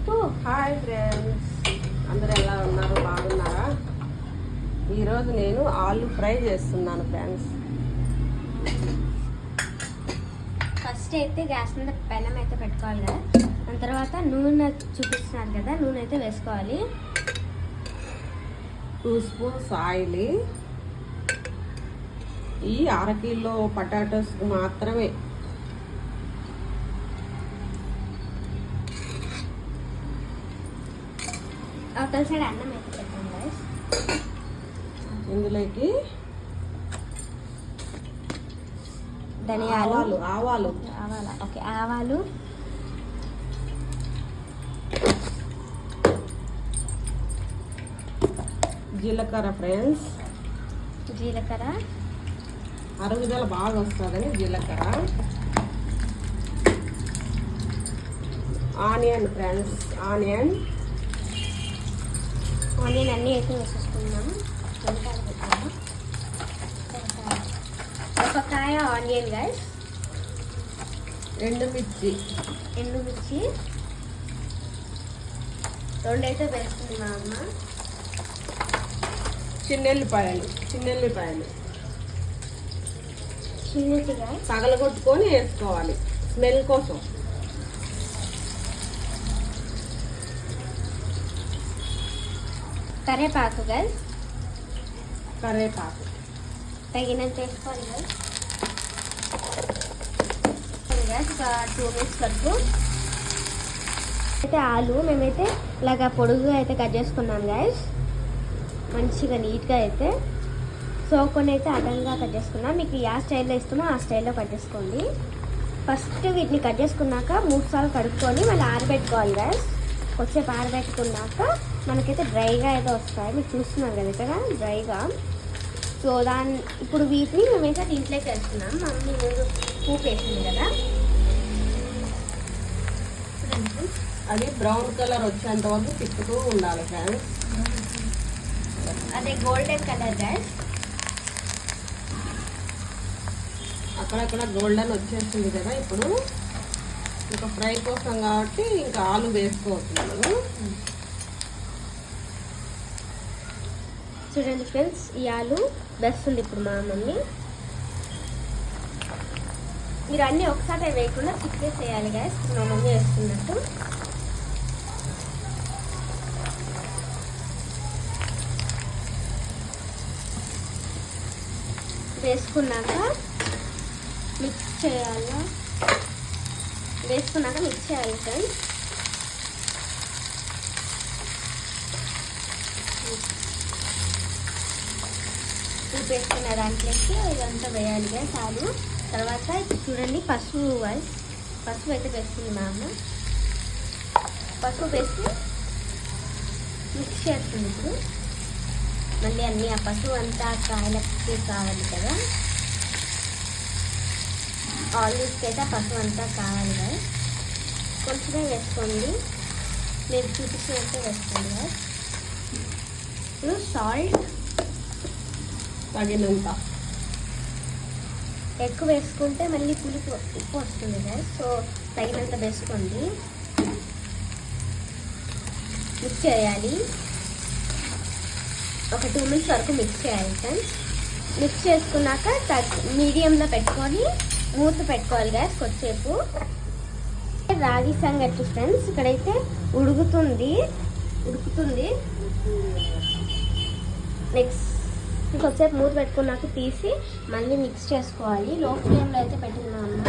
To hi friends, అందరూ ఎలా ఉన్నారు? బాగున్నారా? ఈరోజు నేను ఆలు ఫ్రై చేస్తున్నాను ఫ్రెండ్స్. ఫస్ట్ అయితే గ్యాస్ మీద పెనం అయితే పెట్టుకోవాలి కదా, దాని తర్వాత నూనె చూపిస్తున్నారు కదా, నూనె అయితే వేసుకోవాలి. 2 స్పూన్స్ ఆయిల్. ఈ 1/2 కిలో పొటాటోస్ మాత్రమే. అవతల సైడ్ అన్నం అయితే పెట్టండి గైస్. ఇందులోకి ధనియాలు, ఆవాలు, ఓకే, ఆవాలు, జీలకర్ర ఫ్రెండ్స్. జీలకర్ర అరుగుదల బాగా వస్తుందని జీలకర్ర. ఆనియన్ ఫ్రెండ్స్, ఆనియన్ అన్నీ అయితే వేసేసుకున్నాము. ఒక కాయ ఆనియన్ గైస్, ఎండుమిర్చి 2 అయితే వేసుకున్నాము. చిన్నెల్లిపాయలు చిన్నగా పగలగొట్టుకొని వేసుకోవాలి స్మెల్ కోసం. కరివేపాకు గైస్, కరివేపాకు తగినంత వేసుకోవాలి గైస్. ఒక 2 మినిట్స్ వరకు అయితే ఆలు మేమైతే ఇలాగా పొడుగుగా అయితే కట్ చేసుకున్నాం గైస్, మంచిగా నీట్గా అయితే. సో కొన్ని అయితే అడ్డంగా కట్ చేసుకున్నాం. మీకు ఏ స్టైల్లో ఇస్తామో ఆ స్టైల్లో కట్ చేసుకోండి. ఫస్ట్ వీటిని కట్ చేసుకున్నాక 3 సార్లు కడుక్కొని మళ్ళీ ఆరబెట్టుకోవాలి గైస్. కొద్దిసేపు ఆరబెట్టుకున్నాక మనకైతే డ్రైగా అయితే వస్తాయి. మీరు చూస్తున్నారు కదా ఇక్కడ డ్రైగా. సో ఇప్పుడు వీటిని మేమైతే దీంట్లోకి వేస్తున్నాం. మమ్మీ ముందు పూపు వేసింది కదా, అది బ్రౌన్ కలర్ వచ్చేంత వరకు తిప్పుతూ ఉండాలి ఫ్రెండ్స్. అదే గోల్డెన్ కలర్ గైస్. అక్కడక్కడ గోల్డెన్ వచ్చేస్తుంది కదా. ఇప్పుడు ఇంకా ఫ్రై కోసం కాబట్టి ఇంకా ఆలు వేసుకోవచ్చు. చూడండి ఫ్రెండ్స్, ఈ ఆలు వేస్తుంది ఇప్పుడు మా మమ్మీ. మీరు అన్నీ ఒకసారి వేయకుండా చిక్కేసి వేయాలి గైస్, మా మమ్మీ వేస్తున్నట్టు. వేసుకున్నాక మిక్స్ చేయాలి ఫ్రెండ్స్. ఉప్పు వేసుకున్న దాంట్లోకి ఇదంతా వేయాలి చాలు. తర్వాత ఇప్పుడు చూడండి పసుపు అయితే వేస్తుంది మా అమ్మ. పసుపు వేసి మిక్స్ చేస్తుంది. ఇప్పుడు మళ్ళీ అన్నీ ఆ పసుపు అంతా కాయలకి కావాలి కదా, ఆలివ్స్కి అయితే పసుపు అంతా కావాలి కదా. కొంచెమే వేసుకోండి, నేను చూపించినట్టే వేసుకోండి కదా. ఇప్పుడు సాల్ట్ తగినంత. ఎక్కువ వేసుకుంటే మళ్ళీ ఉప్పు వస్తుంది కదా, సో తగినంత వేసుకోండి. మిక్స్ చేయాలి. ఒక 2 మినిట్స్ వరకు మిక్స్ చేయాలి ఫ్రెండ్స్. మిక్స్ చేసుకున్నాక మీడియంలో పెట్టుకొని మూత పెట్టుకోవాలి గ్యాస్ కొద్దిసేపు. రాగి సంగటి ఫ్రెండ్స్, ఇక్కడైతే ఉడుకుతుంది. నెక్స్ట్ కొద్దిసేపు మూత పెట్టుకున్నాక తీసి మళ్ళీ మిక్స్ చేసుకోవాలి. లో ఫ్లేమ్లో అయితే పెట్టింది మా అమ్మ.